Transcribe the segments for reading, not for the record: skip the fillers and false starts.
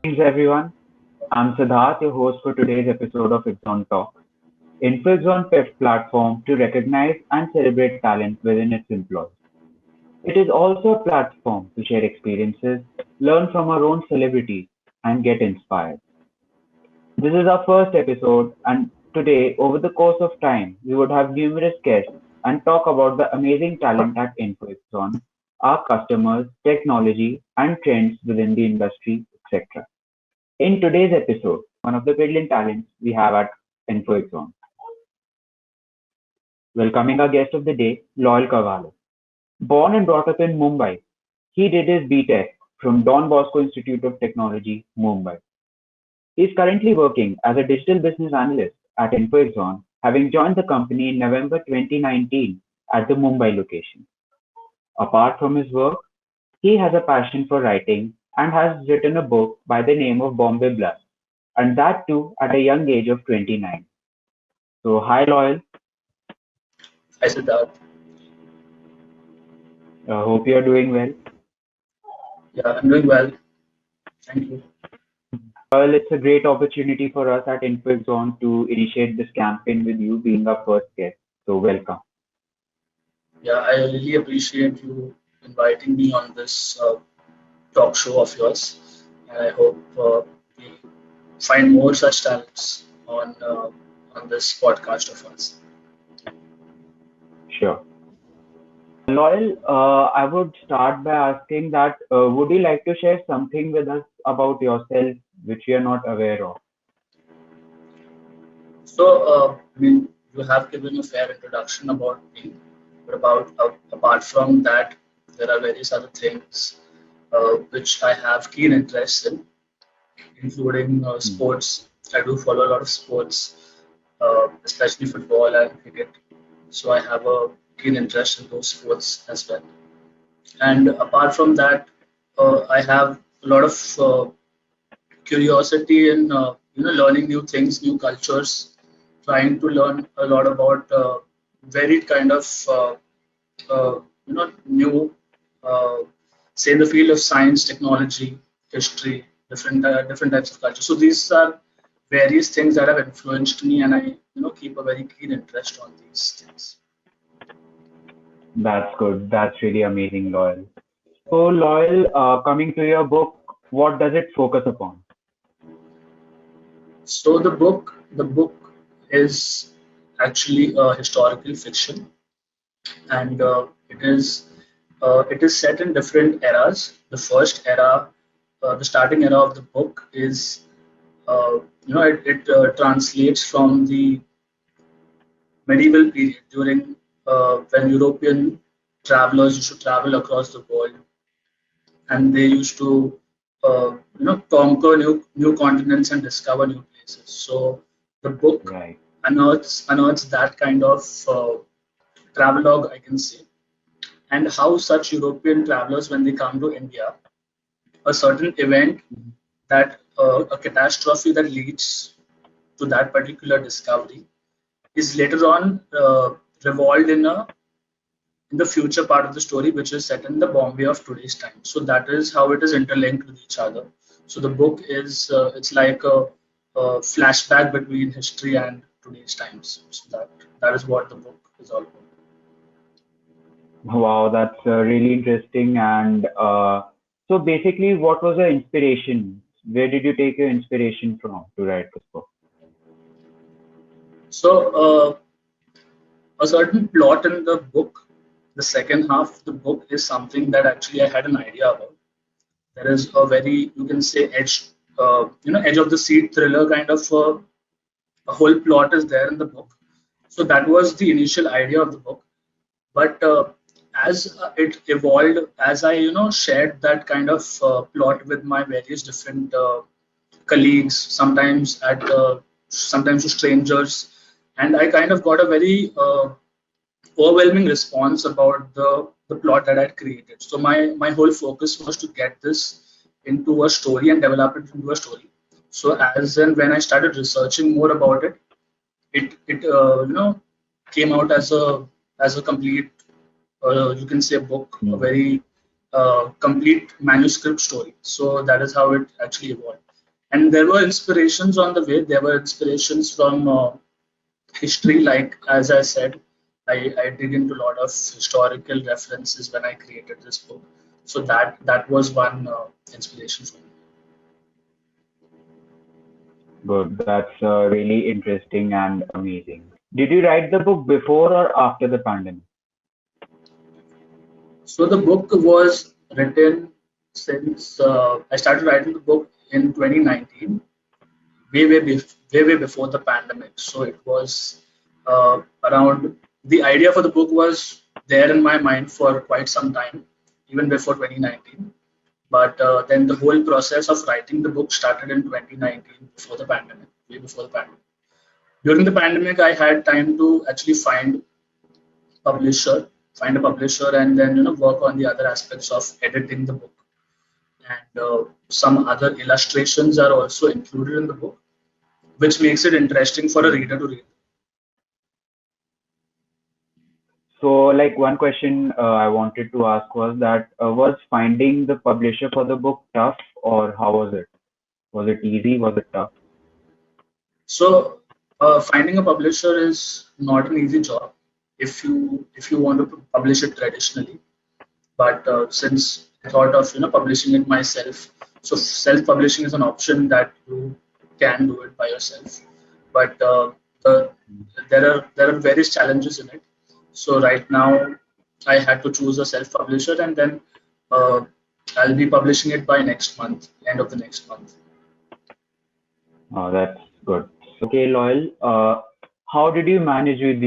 Greetings, everyone. I'm Siddharth, your host for today's episode of Exxon Talk. InfoExxon platform to recognize and celebrate talent within its employees. It is also a platform to share experiences, learn from our own celebrities, and get inspired. This is our first episode, and today, over the course of time, we would have numerous guests and talk about the amazing talent at InfoExxon, our customers, technology, and trends within the industry, etc. In today's episode, one of the brilliant talents we have at InfoExxon, welcoming our guest of the day, Loyal Kavale. Born and brought up in Mumbai, he did his B.Tech from Don Bosco Institute of Technology, Mumbai. He is currently working as a digital business analyst at InfoExxon, having joined the company in November 2019 at the Mumbai location. Apart from his work, he has a passion for writing and has written a book by the name of Bombay Blast, and that too at a young age of 29. So, hi Loyal, I said that, hope you are doing well. yeah, I'm doing well. Thank you. Well, it's a great opportunity for us at InfoZone to initiate this campaign with you being our first guest. So, welcome. Yeah, I really appreciate you inviting me on this talk show of yours, and I hope we find more such talents on this podcast of ours. Sure. Loyal, I would start by asking that would you like to share something with us about yourself which we are not aware of? So, I mean, you have given a fair introduction about me, but apart from that, there are various other things which I have keen interest in, including Hmm. sports. I do follow a lot of sports, especially football and cricket. So I have a keen interest in those sports as well. And apart from that, I have a lot of curiosity in learning new things, new cultures, trying to learn a lot about varied kind of new, uh, say in the field of science, technology, history, different types of culture. So these are various things that have influenced me, and I keep a very keen interest on these things. That's good. That's really amazing, Loyal. So, Loyal, coming to your book, what does it focus upon? So the book is actually a historical fiction, and it is set in different eras. The first era, the starting era of the book is it translates from the medieval period during when European travelers used to travel across the world, and they used to conquer new continents and discover new places. So the book Right. unearths that kind of travelogue, I can say, and how such European travelers, when they come to India, a certain event, Mhm. that a catastrophe that leads to that particular discovery is later on revolved in the future part of the story, which is set in the Bombay of today's time. So that is how it is interlinked with each other. So the book is it's like a flashback between history and today's times. So that is what the book is all about. Wow, that's really interesting. And so, basically, what was the inspiration? Where did you take your inspiration from to write this book? So a certain plot in the book, the second half of the book, is something that actually I had an idea about. There is a very, you can say, edge of the seat thriller kind of a whole plot is there in the book. So that was the initial idea of the book. But as it evolved, as I shared that kind of plot with my various different colleagues, sometimes to strangers, and I kind of got a very overwhelming response about the plot that I'd created. So my whole focus was to get this into a story and develop it into a story. So as and when I started researching more about it, it came out as a complete, you can say, a book, a Hmm. very complete manuscript story. So that is how it actually evolved. And there were inspirations on the way. There were inspirations from history, like as I said, I dig into a lot of historical references when I created this book. So that was one inspiration for me. Good. That's really interesting and amazing. Did you write the book before or after the pandemic? So the book was written since I started writing the book in 2019, way before the pandemic. So it was around, the idea for the book was there in my mind for quite some time, even before 2019. But then the whole process of writing the book started in 2019, before the pandemic, way before the pandemic. During the pandemic, I had time to actually publisher, find a publisher, and then work on the other aspects of editing the book. And some other illustrations are also included in the book, which makes it interesting for a reader to read. So, like one question I wanted to ask was that was finding the publisher for the book tough, or how was it? Was it easy? Was it tough? So finding a publisher is not an easy job if you want to publish it traditionally. But since I thought of publishing it myself, so self-publishing is an option that you can do it by yourself. But the, there are various challenges in it. So right now, I had to choose a self-publisher, and then uh, I'll be publishing it by next month, end of the next month. Oh, that's good. Okay, Loyal. How did you manage with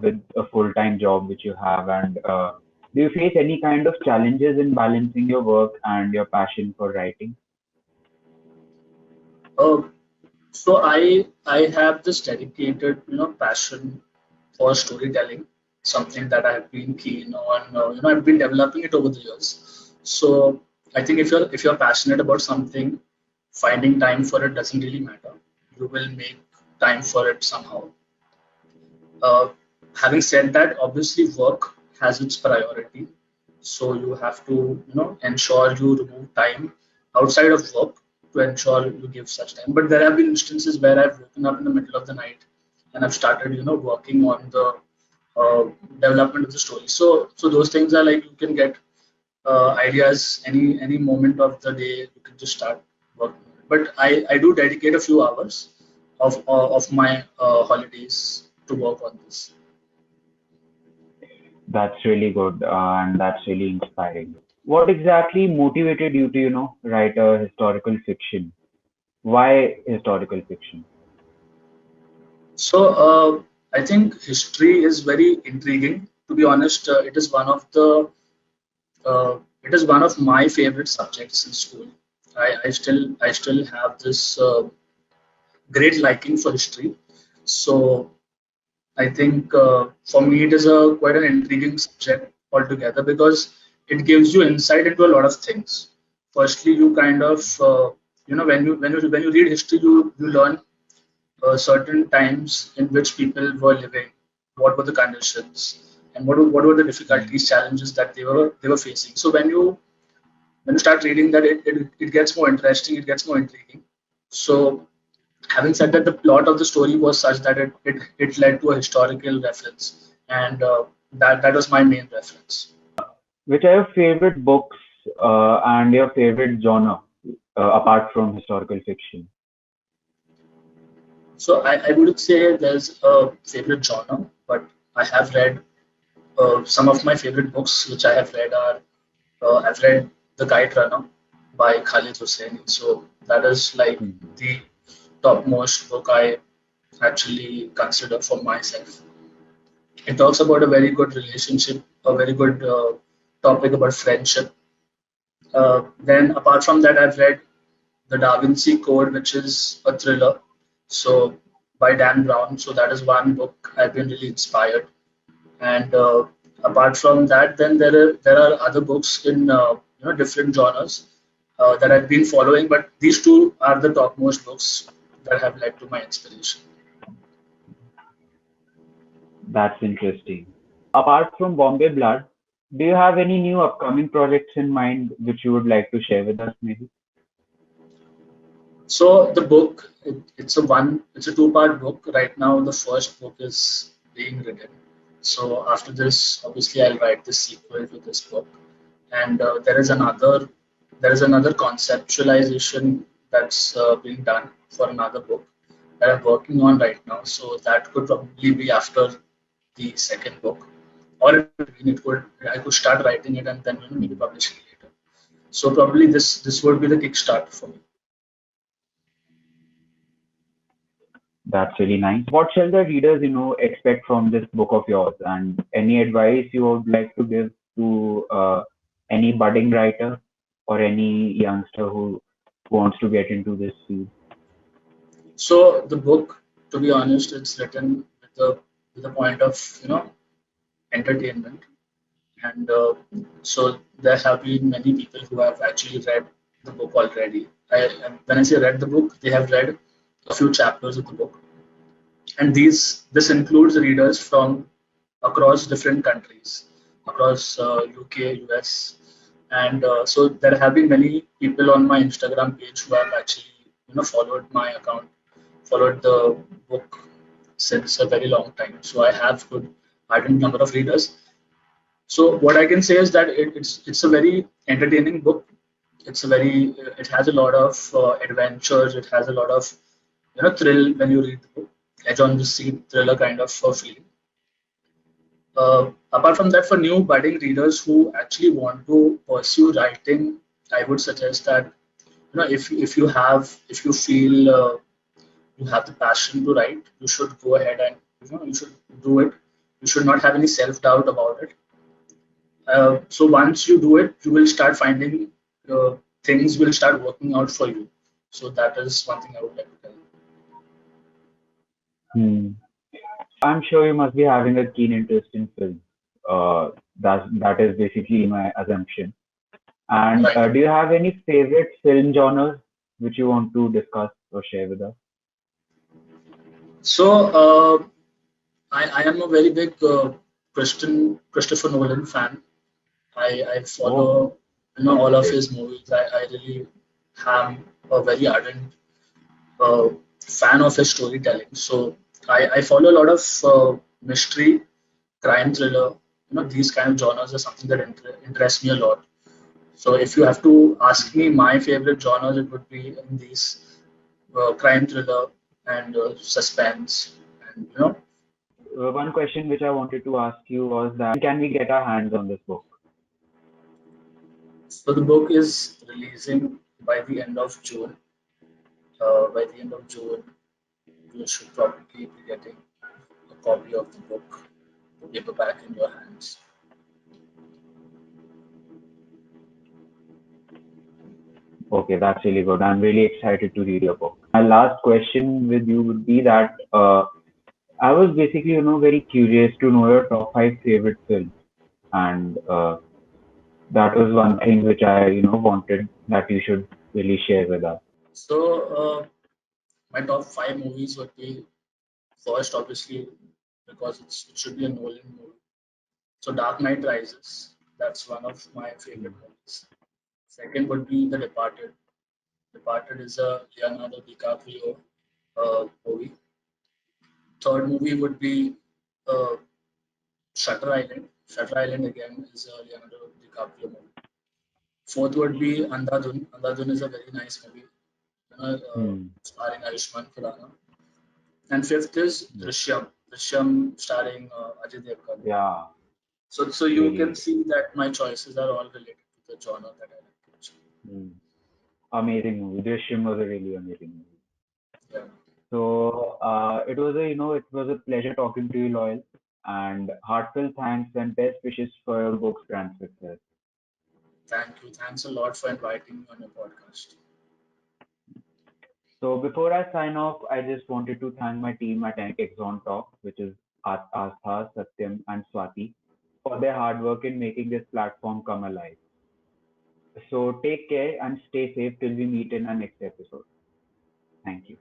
with a full-time job which you have, and do you face any kind of challenges in balancing your work and your passion for writing? Uh, so I have this dedicated passion for storytelling, something that I've been keen on. I've been developing it over the years. So I think if you're passionate about something, finding time for it doesn't really matter. You will make time for it somehow. Uh, Having said that, obviously work has its priority, so you have to ensure you remove time outside of work to ensure you give such time. But there have been instances where I've woken up in the middle of the night and I've started working on the uh, development of the story. So those things are like you can get ideas any moment of the day. You can just start working on it. But I do dedicate a few hours of my holidays to work on this. That's really good, and that's really inspiring. What exactly motivated you to, write a historical fiction? Why historical fiction? So I think history is very intriguing. To be honest, it is one of my favorite subjects in school. I still have this great liking for history. So I think for me it is a quite an intriguing subject altogether because it gives you insight into a lot of things. Firstly, you kind of when you read history, you learn certain times in which people were living, what were the conditions, and what were the difficulties, challenges that they were facing. So when you start reading that, it gets more interesting, it gets more intriguing. So having said that, the plot of the story was such that it led to a historical reference, and that was my main reference. Which are your favorite books and your favorite genre apart from historical fiction? So I wouldn't say there's a favorite genre, but I have read some of my favorite books, which I have read are I've read The Kite Runner by Khalid Hosseini. So that is like Mhm. the topmost book I actually consider for myself. It talks about a very good relationship, a very good topic about friendship. Then apart from that, I've read The Da Vinci Code, which is a thriller. So by Dan Brown. So that is one book I've been really inspired. And apart from that, then there are other books in different genres that I've been following, but these two are the topmost books that have led to my inspiration. That's interesting. Apart from Bombay Blood, do you have any new upcoming projects in mind which you would like to share with us, maybe? So the book, it's a two-part book. Right now, the first book is being written. So after this, obviously, I'll write the sequel to this book, and there is another conceptualization that's being done for another book that I'm working on right now. So that could probably be after the second book, or in between, it could I could start writing it and then maybe publish it later. So probably this would be the kickstart for me. That's really nice. What shall the readers, expect from this book of yours? And any advice you would like to give to any budding writer or any youngster who wants to get into this field? So the book, to be honest, it's written with the point of entertainment, and so there have been many people who have actually read the book already. When I say read the book, they have read a few chapters of the book, and this includes readers from across different countries, across UK, US, and so there have been many people on my Instagram page who have actually followed my account, followed the book since a very long time. So I have good ardent number of readers. So what I can say is that it's a very entertaining book. It has a lot of adventures. It has a lot of thrill when you read the book, edge on the seat thriller kind of feeling. Apart from that, for new budding readers who actually want to pursue writing, I would suggest that if you feel you have the passion to write, you should go ahead and you should do it. You should not have any self doubt about it. So once you do it, you will start finding things will start working out for you. So that is one thing I would like to tell you. Hmm. I'm sure you must be having a keen interest in film. That is basically my assumption. And Right. do you have any favorite film genres which you want to discuss or share with us? So I am a very big Christopher Nolan fan. I Oh, follow all of his movies. I really am a very ardent uh, fan of his storytelling. So I follow a lot of mystery, crime thriller. These kind of genres are something that interest me a lot. So if you have to ask me my favorite genres, it would be in these crime thriller and suspense, and one question which I wanted to ask you was that can we get our hands on this book? so the book is releasing by the end of June. By the end of June, you should probably be getting a copy of the book, the paperback in your hands. Okay, that's really good. I'm really excited to read your book. My last question with you would be that I was basically, very curious to know your top five favorite films, and that was one thing which I, wanted that you should really share with us. So my top five movies would be first, obviously, because it should be a Nolan movie. So Dark Knight Rises, that's one of my favorite movies. Second would be The Departed. Departed is a Leonardo DiCaprio movie. Third movie would be uh, Shutter Island. Shutter Island again is a Leonardo DiCaprio movie. Fourth would be Andhadhun. Andhadhun is a very nice movie, Hmm. starring Ayushmann Khurrana. And fifth is Drishyam. Drishyam starring Ajay Devgn. Yeah, So you can really. see that my choices are all related to the genre that I like. Hmm. Amazing movie. Drishyam was a really amazing movie. Yeah. So it was a pleasure talking to you, Loyal, and heartfelt thanks and best wishes for your book's grand success. Thank you. Thanks a lot for inviting me on your podcast. So before I sign off, I just wanted to thank my team at Exxon Talk, which is Astha, Satyam, and Swati, for their hard work in making this platform come alive. So take care and stay safe till we meet in our next episode. Thank you.